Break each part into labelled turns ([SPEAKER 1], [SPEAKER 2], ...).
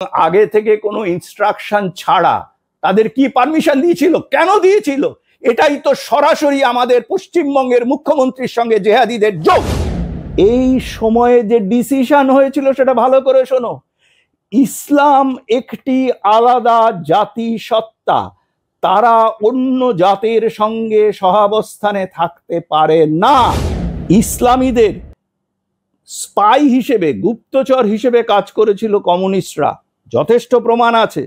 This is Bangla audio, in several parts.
[SPEAKER 1] আগে থেকে কোনো ইনস্ট্রাকশন ছাড়া তাদের কি পারমিশন দিয়েছিল, কেন দিয়েছিল? এটাই তো সরাসরি আমাদের পশ্চিমবঙ্গের মুখ্যমন্ত্রীর সঙ্গে জেহাদিদের যোগ। এই সময়ে যে ডিসিশন হয়েছিল সেটা ভালো করে শোনো। ইসলাম একটি আলাদা জাতি সত্তা, তারা অন্য জাতির সঙ্গে সহাবস্থানে থাকতে পারে না। ইসলামীদের স্পাই হিসেবে, গুপ্তচর হিসেবে কাজ করেছিল কমিউনিস্টরা, যথেষ্ট প্রমাণ আছে।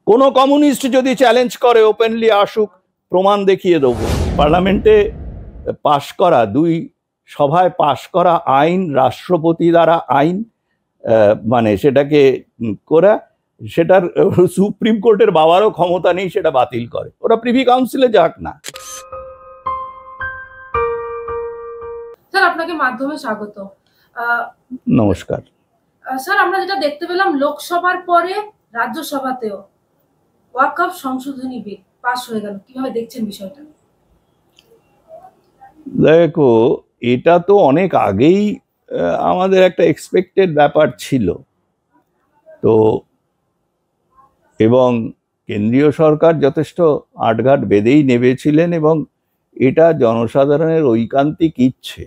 [SPEAKER 1] কোন কমিউনিস্ট যদি চ্যালেঞ্জ করে ওপেনলি আসুক, প্রমাণ দেখিয়ে দেব। পার্লামেন্টে পাশ করা, দুই সভায় পাশ করা আইন, রাষ্ট্রপতি দ্বারা আইন মানে সেটাকে করা, সেটার সুপ্রিম কোর্টের বাবারও ক্ষমতা নেই সেটা বাতিল করে। ওরা প্রিভি কাউন্সিলে যাক না।
[SPEAKER 2] স্যার, আপনাকে মাধ্যমে স্বাগত।
[SPEAKER 1] নমস্কার
[SPEAKER 2] স্যার, আমরা যেটা দেখতে পেলাম লোকসভার পরে রাজ্যসভাতেও ওয়াকফ সংশোধনী বিল পাস হয়ে গেল, কিভাবে দেখছেন বিষয়টা?
[SPEAKER 1] দেখো, এটা তো অনেক আগেই আমাদের একটা এক্সপেক্টেড ব্যাপার ছিল তো, এবং কেন্দ্রীয় সরকার যথেষ্ট আটঘাট বেঁধেই নেমেছিলেন, এবং এটা জনসাধারণের ঐকান্তিক ইচ্ছে।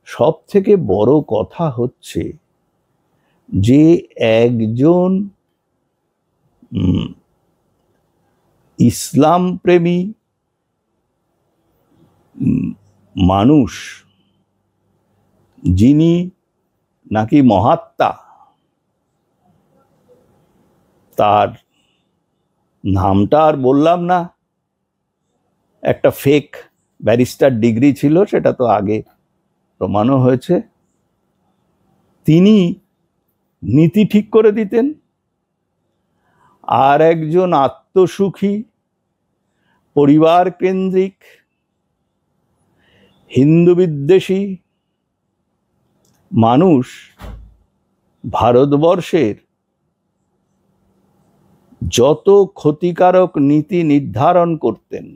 [SPEAKER 1] সব থেকে বড় কথা হচ্ছে যে একজন ইসলাম প্রেমী মানুষ, যিনি নাকি মহাত্মা, তার নামটা আর বললাম না, একটা ফেক ব্যারিস্টার ডিগ্রি ছিল, সেটা তো আগে প্রমাণও হয়েছে, তিনি নীতি ঠিক করে দিতেন। আর একজন আত্মসুখী, পরিবার কেন্দ্রিক, হিন্দু বিদ্বেষী মানুষ ভারতবর্ষের যত ক্ষতিকারক নীতি নির্ধারণ করতেন,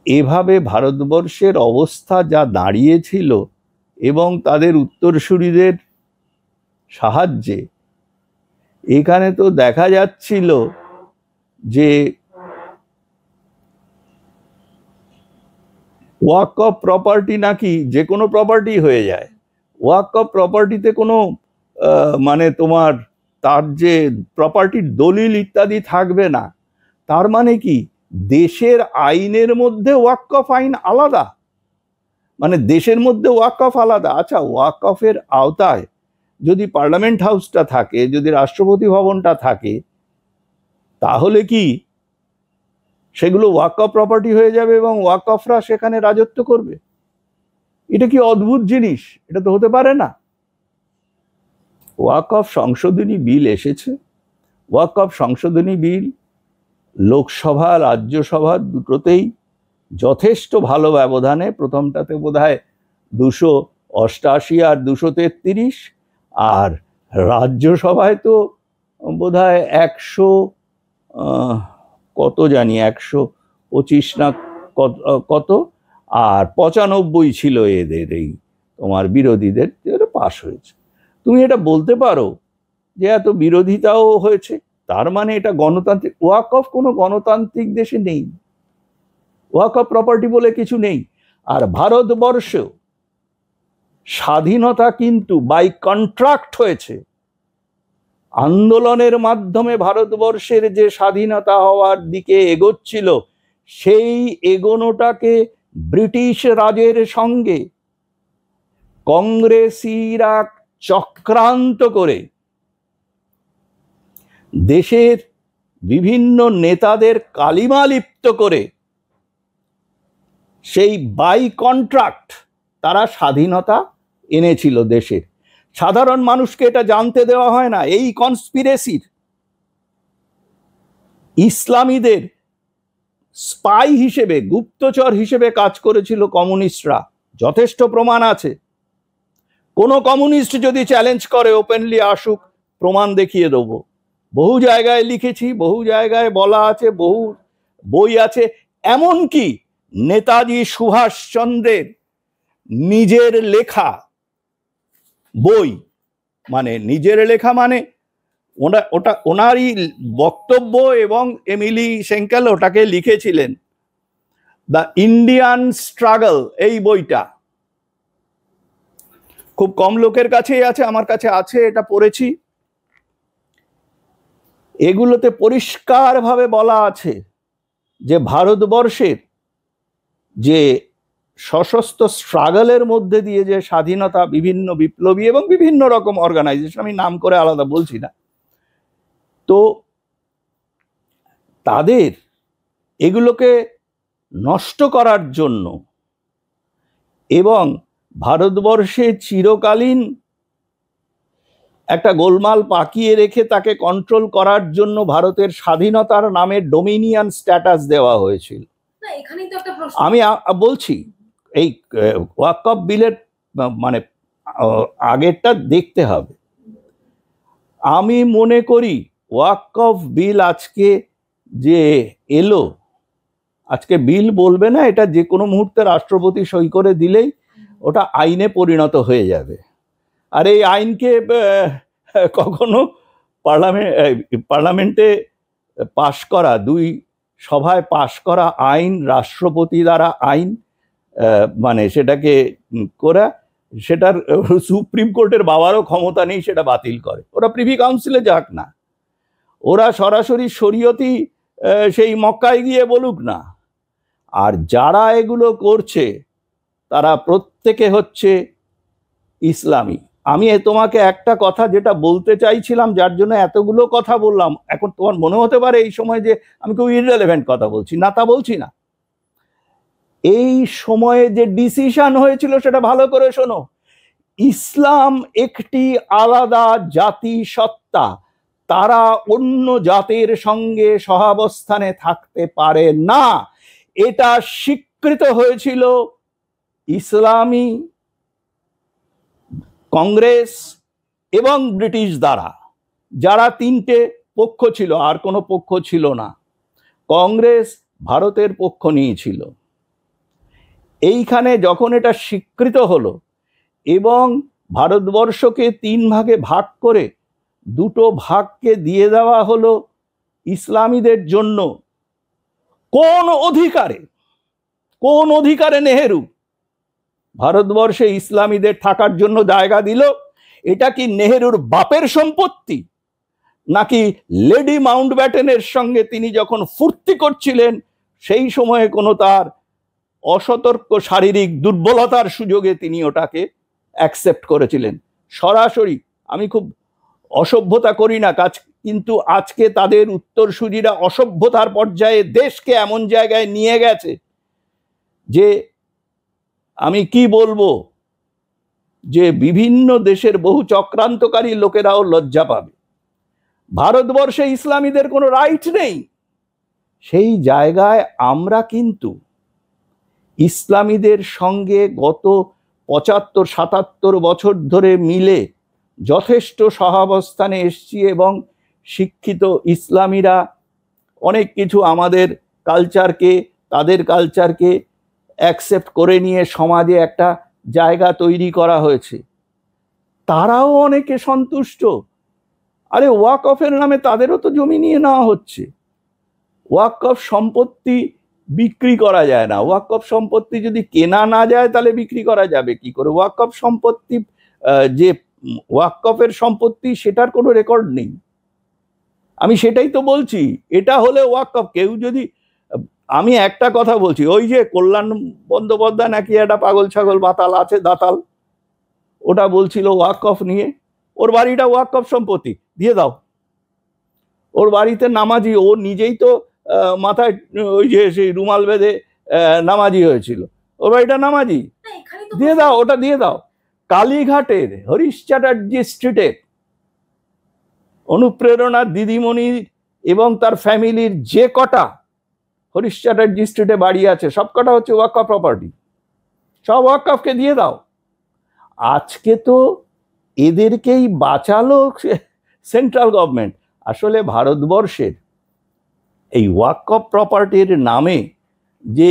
[SPEAKER 1] এভাবে ভারতবর্ষের অবস্থা যা দাঁড়িয়েছিল, এবং তাদের উত্তরসূরিদের সাহায্যে এখানে তো দেখা যাচ্ছিল যে ওয়াকফ প্রপার্টি নাকি যে কোনো প্রপার্টি হয়ে যায়। ওয়াকফ প্রপার্টিতে কোনো মানে তোমার তার যে প্রপার্টির দলিল ইত্যাদি থাকবে না। তার মানে কি, দেশের আইনের মধ্যে ওয়াকফ আইন আলাদা, মানে দেশের মধ্যে ওয়াকফ আলাদা। আচ্ছা, ওয়াকফের আওতায় যদি পার্লামেন্ট হাউসটা থাকে, যদি রাষ্ট্রপতি ভবনটা থাকে, তাহলে কি সেগুলো ওয়াকফ প্রপার্টি হয়ে যাবে এবং ওয়াকফরা সেখানে রাজত্ব করবে? এটা কি অদ্ভুত জিনিস? এটা তো হতে পারে না। ওয়াকফ সংশোধনী বিল এসেছে। ওয়াকফ সংশোধনী বিল লোকসভা রাজ্যসভা দুটোতেই যথেষ্ট ভালো ব্যবধানে, প্রথমটাতে বোধহয় 288 আর 233, আর রাজ্যসভায় তো বোধহয় 100 কত জানি 125 না কত, আর 95 ছিল এদের, এই তোমার বিরোধীদের, পাশ হয়েছে। তুমি এটা বলতে পারো যে এত বিরোধিতাও হয়েছে, তার মানে এটা গণতান্ত্রিক। ওয়াকফ কোনো গণতান্ত্রিক দেশে নেই, ওয়াকফ প্রপার্টি বলে কিছু নেই। আর ভারতবর্ষ স্বাধীনতা কিন্তু বাই কন্ট্রাক্ট হয়েছে। আন্দোলনের মাধ্যমে ভারতবর্ষের যে স্বাধীনতা হওয়ার দিকে এগোচ্ছিল, সেই এগোনোটাকে ব্রিটিশ রাজের সঙ্গে কংগ্রেসীরা চক্রান্ত করে দেশের বিভিন্ন নেতাদের কালিমা লিপ্ত করে সেই বাই কন্ট্রাক্ট তারা স্বাধীনতা এনেছিল দেশের। সাধারণ মানুষকে এটা জানতে দেওয়া হয় না। এই কনস্পিরেসির, ইসলামীদের স্পাই হিসেবে, গুপ্তচর হিসেবে কাজ করেছিল কমিউনিস্টরা, যথেষ্ট প্রমাণ আছে। কোন কমিউনিস্ট যদি চ্যালেঞ্জ করে ওপেনলি আসুক, প্রমাণ দেখিয়ে দেব। বহু জায়গায় লিখেছি, বহু জায়গায় বলা আছে, বহু বই আছে। এমনকি নেতাজি সুভাষচন্দ্রের নিজের লেখা বই, মানে নিজের লেখা, মানে ওটা ওনারই বক্তব্য, এবং এমিলি সেঙ্কেল ওটাকে লিখেছিলেন, দ্য ইন্ডিয়ান স্ট্রাগল। এই বইটা খুব কম লোকের কাছেই আছে, আমার কাছে আছে, এটা পড়েছি। এগুলোতে পরিষ্কারভাবে বলা আছে যে ভারতবর্ষের যে সশস্ত্র স্ট্রাগলের মধ্যে দিয়ে যে স্বাধীনতা, বিভিন্ন বিপ্লবী এবং বিভিন্ন রকম অর্গানাইজেশন, আমি নাম করে আলাদা বলছি না, তো তাদের এগুলোকে নষ্ট করার জন্য এবং ভারতবর্ষে চিরকালীন একটা গোলমাল পাকিয়ে রেখে তাকে কন্ট্রোল করার জন্য ভারতের স্বাধীনতার নামে ডোমিনিয়ন স্ট্যাটাস দেওয়া হয়েছিল। আমি বলছি এই ওয়াকফ বিলের মানে আগেরটা দেখতে হবে। আমি মনে করি ওয়াকফ বিল আজকে যে এলো, আজকে বিল বলবে না, এটা যে কোনো মুহূর্তে রাষ্ট্রপতি সই করে দিলেই ওটা আইনে পরিণত হয়ে যাবে। আর এই আইনকে কখনো পার্লামেন্টে পাশ করা, দুই সভায় পাশ করা আইন, রাষ্ট্রপতি দ্বারা আইন মানে সেটাকে করা, সেটার সুপ্রিম কোর্টের বাবারও ক্ষমতা নেই সেটা বাতিল করে। ওরা প্রিভি কাউন্সিলে যাক না, ওরা সরাসরি শরীয়তি সেই মক্কায় গিয়ে বলুক না। আর যারা এগুলো করছে তারা প্রত্যেকে হচ্ছে ইসলামী। আমি তোমাকে একটা কথা যেটা বলতে চাইছিলাম, যার জন্য এতগুলো কথা বললাম, এখন তোমার মনে হতে পারে এই সময় যে আমি খুব ইররিলেভেন্ট কথা বলছি, না তা বলছি না। এই সময়ে যে ডিসিশন হয়েছিল সেটা ভালো করে শোনো। ইসলাম একটি আলাদা জাতি সত্তা, তারা অন্য জাতির সঙ্গে সহাবস্থানে থাকতে পারে না। এটা স্বীকৃত হয়েছিল ইসলামী কংগ্রেস এবং ব্রিটিশ দ্বারা, যারা তিনটে পক্ষ ছিল, আর কোনো পক্ষ ছিল না। কংগ্রেস ভারতের পক্ষ নিয়েছিল। এইখানে যখন এটা স্বীকৃত হলো এবং ভারতবর্ষকে 3 ভাগে ভাগ করে 2টো ভাগকে দিয়ে দেওয়া হলো ইসলামীদের জন্য, কোন অধিকারে নেহেরু ভারতবর্ষে ইসলামীদের থাকার জন্য জায়গা দিল? এটা কি নেহেরুর বাপের সম্পত্তি, নাকি লেডি মাউন্টব্যাটেনের সঙ্গে তিনি যখন ফুর্তি করছিলেন সেই সময়ে কোনো তার অসতর্ক শারীরিক দুর্বলতার সুযোগে তিনি ওটাকে অ্যাকসেপ্ট করেছিলেন? সরাসরি, আমি খুব অসভ্যতা করি না কাজ, কিন্তু আজকে তাদের উত্তরসূরিরা অসভ্যতার পর্যায়ে দেশকে এমন জায়গায় নিয়ে গেছে যে আমি কি বলবো, যে বিভিন্ন দেশের বহু চক্রান্তকারী লোকেরাও লজ্জা পাবে। ভারতবর্ষে ইসলামীদের কোনো রাইট নেই। সেই জায়গায় আমরা কিন্তু ইসলামীদের সঙ্গে গত 75-77 বছর ধরে মিলে যথেষ্ট সহাবস্থানে এসছি, এবং শিক্ষিত ইসলামীরা অনেক কিছু আমাদের কালচারকে, তাদের কালচারকে অ্যাকসেপ্ট করে নিয়ে সমাজে একটা জায়গা তৈরি করা হয়েছে। তারাও অনেকে সন্তুষ্ট। আরে ওয়াকফের নামে তাদেরও তো জমি নিয়ে নেওয়া হচ্ছে। ওয়াকফ সম্পত্তি বিক্রি করা যায় না। ওয়াকফ সম্পত্তি যদি কেনা না যায় তাহলে বিক্রি করা যাবে কি করে? ওয়াকফ সম্পত্তি যে ওয়াকফের সম্পত্তি সেটার কোনো রেকর্ড নেই। আমি সেটাই তো বলছি, এটা হলে ওয়াকফ। কেউ যদি, আমি একটা কথা বলছি, ওই যে কল্যাণ বন্দ্যোপাধ্যায় নাকি একটা পাগল ছাগল বাতাল আছে, দাতাল, ওটা বলছিল ওয়াকফ নিয়ে, ওর বাড়িটা ওয়াকফ সম্পত্তি, দিয়ে দাও। ওর বাড়িতে নামাজি, ও নিজেই তো মাথায় ওই যে সেই রুমাল বেঁধে নামাজি হয়েছিল, ওর বাড়িটা নামাজি, দিয়ে দাও, ওটা দিয়ে দাও। কালীঘাটের হরিশ চ্যাটার্জি স্ট্রিটে অনুপ্রেরণা দিদিমণি এবং তার ফ্যামিলির যে কটা হরিশ চ্যাটার্জি স্ট্রিটে বাড়ি আছে সব কটা হচ্ছে ওয়াকফ প্রপার্টি, সব ওয়াকফকে দিয়ে দাও। আজকে তো এদেরকেই বাঁচালো সেন্ট্রাল গভর্নমেন্ট। আসলে ভারতবর্ষের এই ওয়াকফ প্রপার্টির নামে যে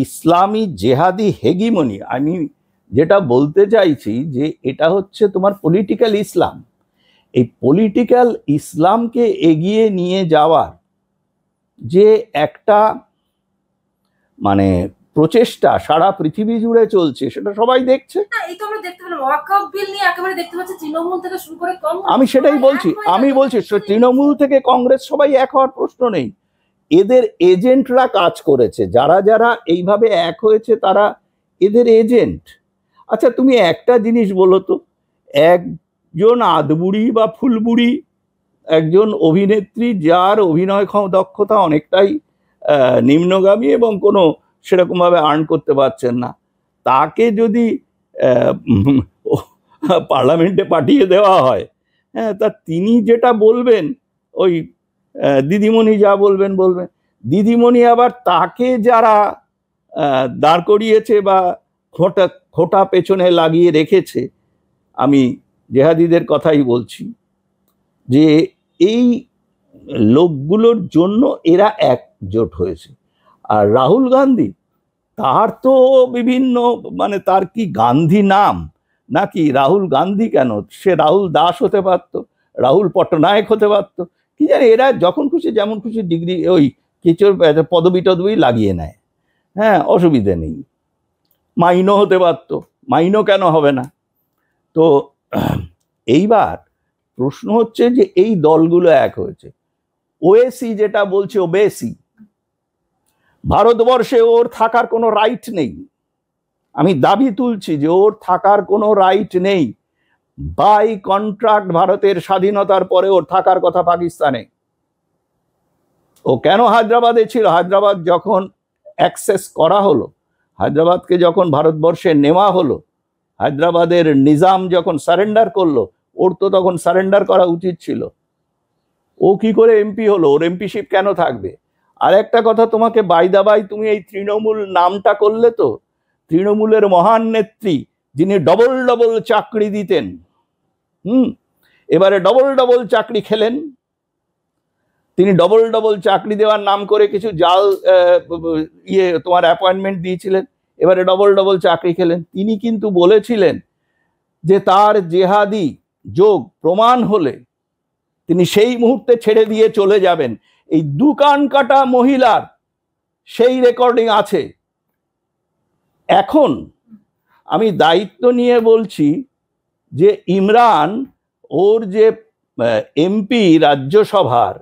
[SPEAKER 1] ইসলামী জেহাদি হেগিমনি, আমি যেটা বলতে চাইছি যে এটা হচ্ছে তোমার পলিটিক্যাল ইসলাম। এই পলিটিক্যাল ইসলামকে এগিয়ে নিয়ে যাওয়ার যে একটা মানে প্রচেষ্টা সারা পৃথিবী জুড়ে চলছে, সেটা সবাই দেখছে।
[SPEAKER 2] এই তো আমরা দেখতে পেলাম ওয়াকফ বিল নিয়ে একেবারে দেখতে পাচ্ছি তৃণমূল থেকে শুরু করে কংগ্রেস।
[SPEAKER 1] আমি সেটাই বলছি, আমি বলছি তৃণমূল থেকে কংগ্রেস সবাই এক হওয়ার প্রশ্ন নেই। এদের এজেন্টরা কাজ করেছে, যারা যারা এইভাবে এক হয়েছে তারা এদের এজেন্ট। আচ্ছা তুমি একটা জিনিস বলো তো, একজন আধবুড়ি বা ফুলবুড়ি একজন অভিনেত্রী যার অভিনয় দক্ষতা অনেকটাই নিম্নগামী এবং কোনো সেরকমভাবে আর্ন করতে পারছেন না, তাকে যদি পার্লামেন্টে পাঠিয়ে দেওয়া হয়, হ্যাঁ, তা তিনি যেটা বলবেন ওই দিদিমণি যা বলবেন বলবেন। দিদিমণি আবার তাকে যারা দাঁড় করিয়েছে বা খোঁটা পেছনে লাগিয়ে রেখেছে, আমি জেহাদিদের কথাই বলছি, যে এই লোকগুলোর জন্য এরা একজোট হয়েছে। আর রাহুল গান্ধী, তার তো বিভিন্ন মানে তার কি গান্ধী নাম নাকি? রাহুল গান্ধী কেন, সে রাহুল দাস হতে পারত, রাহুল পট্টনায়ক হতে পারত, কি জানি এরা যখন খুশি যেমন খুশি ডিগ্রি ওই কিছু পদবি টদবি লাগিয়ে নেয়। হ্যাঁ, অসুবিধে নেই। মাইনও হতে পারত, মাইনও কেন হবে না? তো এইবার প্রশ্ন হচ্ছে যে এই দলগুলো এক হয়েছে, ওএসি যেটা বলছে ওবেসি, ভারতবর্ষে ওর থাকার কোনো রাইট নেই। আমি দাবি তুলছি যে ওর থাকার কোনো রাইট নেই। বাই কন্ট্রাক্ট ভারতের স্বাধীনতার পরে ওর থাকার কথা পাকিস্তানে। ও কেন হায়দ্রাবাদে ছিল? হায়দ্রাবাদ যখন অ্যাক্সেস করা হলো, হায়দ্রাবাদকে যখন ভারতবর্ষে নেওয়া হলো, হায়দ্রাবাদের নিজাম যখন সারেন্ডার করলো, ওর তো তখন সারেন্ডার করা উচিত ছিল। ও কি করে এমপি হলো? ওর এমপিশিপ কেন থাকবে? আর একটা কথা তোমাকে বাইদাবাই, তুমি এই তৃণমূল নামটা করলে তো, তৃণমূলের মহান নেত্রী যিনি ডবল ডবল চাকরি দিতেন, এবারে ডবল ডবল চাকরি খেলেন। তিনি ডবল ডবল চাকরি দেওয়ার নাম করে কিছু জাল তোমার অ্যাপয়েন্টমেন্ট দিয়েছিলেন, এবারে ডবল ডবল চাকরি খেলেন। তিনি কিন্তু বলেছিলেন যে তার জেহাদি যোগ প্রমাণ হলে তিনি সেই মুহূর্তে ছেড়ে দিয়ে চলে যাবেন। এই দুকান কাটা মহিলার সেই রেকর্ডিং আছে। এখন আমি দায়িত্ব নিয়ে বলছি যে ইমরান, ওর যে এমপি রাজ্যসভার,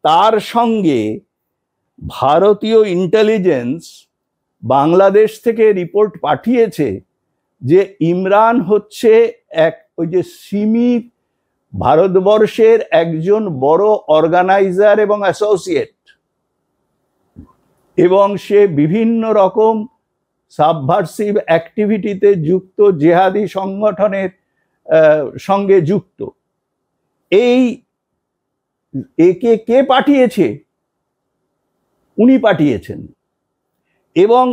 [SPEAKER 1] তার সঙ্গে ভারতীয় ইন্টেলিজেন্স বাংলাদেশ থেকে রিপোর্ট পাঠিয়েছে যে ইমরান হচ্ছে ওই যে সিমি ভারতবর্ষের একজন বড় অর্গানাইজার এবং অ্যাসোসিয়েট, এবং সে বিভিন্ন রকম সাবভার্সিভ অ্যাক্টিভিটিতে যুক্ত, জেহাদি সংগঠনের সঙ্গে যুক্ত। একে কে পাঠিয়েছে? উনি পাঠিয়েছেন, এবং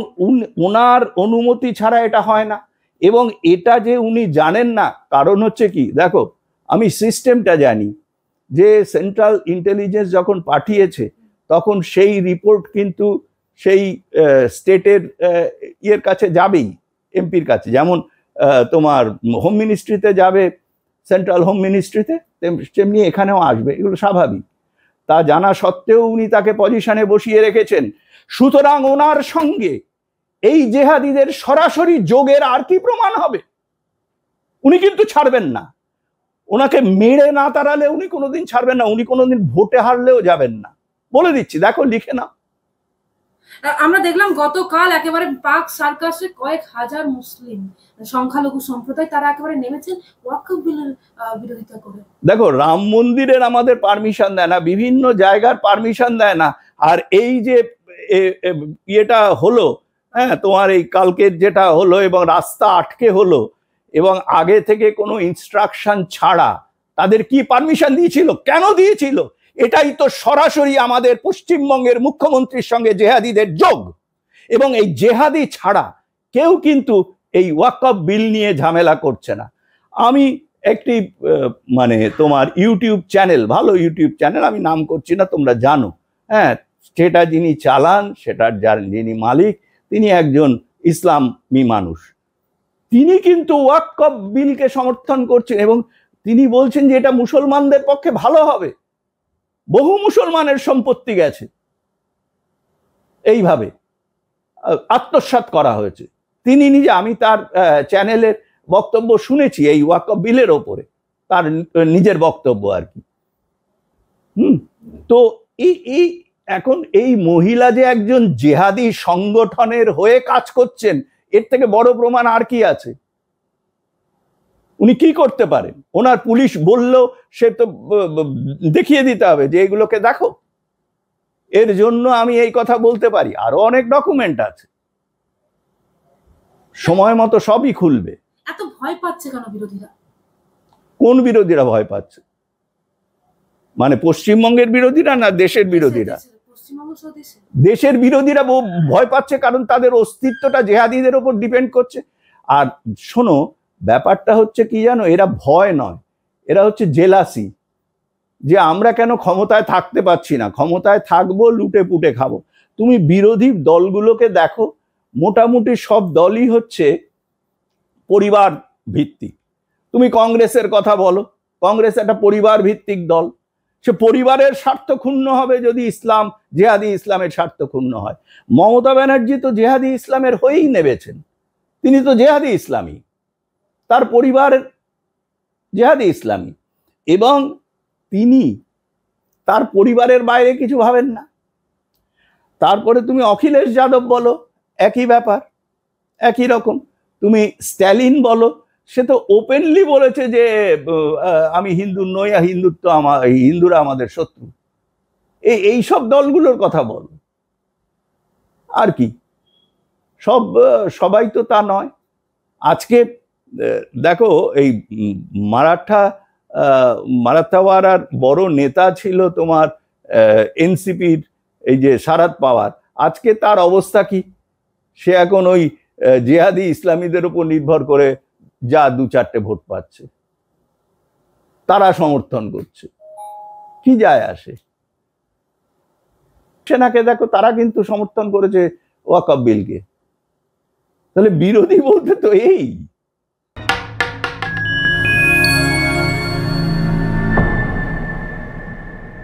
[SPEAKER 1] ওনার অনুমতি ছাড়া এটা হয় না। এবং এটা যে উনি জানেন না, কারণ হচ্ছে কি, দেখো আমি সিস্টেমটা জানি যে সেন্ট্রাল ইন্টেলিজেন্স যখন পাঠিয়েছে তখন সেই রিপোর্ট কিন্তু সেই স্টেটের ইয়ের কাছে যাবেই, এমপির কাছে। যেমন তোমার হোম মিনিস্ট্রিতে যাবে, সেন্ট্রাল হোম মিনিস্ট্রিতে, তেমনি এখানেও আসবে, এগুলো স্বাভাবিক। তা জানা সত্ত্বেও উনি তাকে পজিশনে বসিয়ে রেখেছেন। সুতরাং ওনার সঙ্গে এই জেহাদিদের সরাসরি যোগের আর কি প্রমাণ হবে? উনি কিন্তু ছাড়বেন না। ওনাকে মেরে না তাড়ালে উনি কোনোদিন ছাড়বেন না। উনি কোনোদিন ভোটে হারলেও যাবেন না, বলে দিচ্ছি। দেখো, লিখে নাও।
[SPEAKER 2] আমরা দেখলাম গতকাল একেবারে পাক সার্কাসে কয়েক হাজার মুসলিম সংখ্যালঘু সম্প্রদায় তারা একেবারে নেমেছেন ওয়াকফ বিলের বিরোধিতা করে। দেখো,
[SPEAKER 1] রাম মন্দিরের আমাদের পারমিশন দেয় না, বিভিন্ন জায়গার পারমিশন দেয় না। আর এই যে ইয়েটা হলো, হ্যাঁ, তোমার এই কালকের যেটা হলো, এবং রাস্তা আটকে হলো, এবং আগে থেকে কোনো ইনস্ট্রাকশন ছাড়া তাদের কি পারমিশন দিয়েছিল, কেন দিয়েছিল? এটাই তো সরাসরি আমাদের পশ্চিমবঙ্গের মুখ্যমন্ত্রীর সঙ্গে জেহাদিদের যোগ। এবং এই জেহাদি ছাড়া কেউ কিন্তু এই ওয়াকফ বিল নিয়ে ঝামেলা করছে না। আমি একটি মানে তোমার ইউটিউব চ্যানেল, ভালো ইউটিউব চ্যানেল, আমি নাম করছি না, তোমরা জানো, হ্যাঁ, সেটা যিনি চালান, সেটার যিনি মালিক, তিনি একজন ইসলামী মানুষ। তিনি কিন্তু ওয়াকফ বিলকে সমর্থন করছেন এবং তিনি বলছেন যে এটা মুসলমানদের পক্ষে ভালো হবে। বহু মুসলমানের সম্পত্তি গেছে, এইভাবে আত্মসাৎ করা হয়েছে। তিনি নিজে, আমি তার চ্যানেলের বক্তব্য শুনেছি এই ওয়াকফ বিলের ওপরে, তার নিজের বক্তব্য আর কি। তো এই এখন এই মহিলা যে একজন জেহাদি সংগঠনের হয়ে কাজ করছেন, এর থেকে বড় প্রমাণ আর কি আছে? উনি কি করতে পারেন? ওনার পুলিশ বললেও সে তো দেখিয়ে দিতে হবে যে এগুলোকে দেখো। এর জন্য আমি এই কথা বলতে পারি, আরো অনেক ডকুমেন্ট আছে, সময় মতো সবই খুলবে।
[SPEAKER 2] এত ভয় পাচ্ছে কেন বিরোধীরা?
[SPEAKER 1] কোন বিরোধীরা ভয় পাচ্ছে? মানে পশ্চিমবঙ্গের বিরোধীরা না দেশের বিরোধীরা? দেশের বিরোধীরা ভয় পাচ্ছে কারণ তাদের অস্তিত্বটা জেহাদিদের উপর ডিপেন্ড করছে। আর শোনো, ব্যাপারটা হচ্ছে কি জানো, এরা ভয় নয়, এরা হচ্ছে জেলাসি, যে আমরা কেন ক্ষমতায় থাকতে পারছি না, ক্ষমতায় থাকবো লুটে পুটে খাবো। তুমি বিরোধী দলগুলোকে দেখো, মোটামুটি সব দলই হচ্ছে পরিবার ভিত্তিক। তুমি কংগ্রেসের কথা বলো, কংগ্রেস একটা পরিবার ভিত্তিক দল। সে পরিবারের স্বার্থ ক্ষুণ্ণ হবে যদি ইসলাম, জেহাদি ইসলামের স্বার্থ ক্ষুণ্ণ হয়। মমতা ব্যানার্জি তো জেহাদি ইসলামের হয়েই নেমেছেন, তিনি তো জেহাদি ইসলামী, তার পরিবার জেহাদি ইসলামী, এবং তিনি তার পরিবারের বাইরে কিছু ভাবেন না। তারপরে তুমি অখিলেশ যাদব বলো, একই ব্যাপার, একই রকম। তুমি স্ট্যালিন বলো, সে তো ওপেনলি বলেছে যে আমি হিন্দু নই, হিন্দুত্ব আমার, হিন্দুরা আমাদের শত্রু। এই সব দলগুলোর কথা বলো। আর কি, সবাই তো তা নয়। আজকে দেখো, এই মারাঠাওয়াড়ার বড় নেতা ছিল তোমার এনসিপির এই যে শারদ পাওয়ার, আজকে তার অবস্থা কি? সে এখন ওই জেহাদি ইসলামীদের উপর নির্ভর করে যা 2-4টে ভোট পাচ্ছে, তারা সমর্থন করছে, কি যায় আসে? সেনাকে দেখো, তারা কিন্তু সমর্থন করেছে ওয়াকফ বিলকে। তাহলে বিরোধী বলতে তো এই।